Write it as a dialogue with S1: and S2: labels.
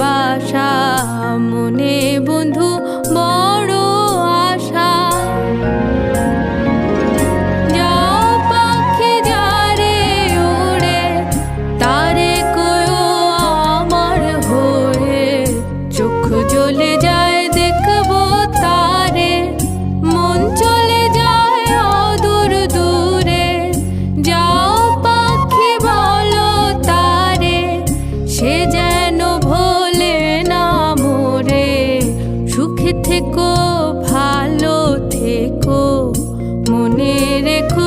S1: বাসা, মনে বন্ধু বড় আশা। যাও পাখি যারে ওড়ে, তারে কয়ো আমার হয়ে, চোখ জ্বলে যায় দেখবো তারে, মন চলে যায় অদূর দূরে। যাও পাখি বলো তারে, সে যেন ভোলে না মোরে। সুখে থেকো, ভালো থেকো, মনে রেখো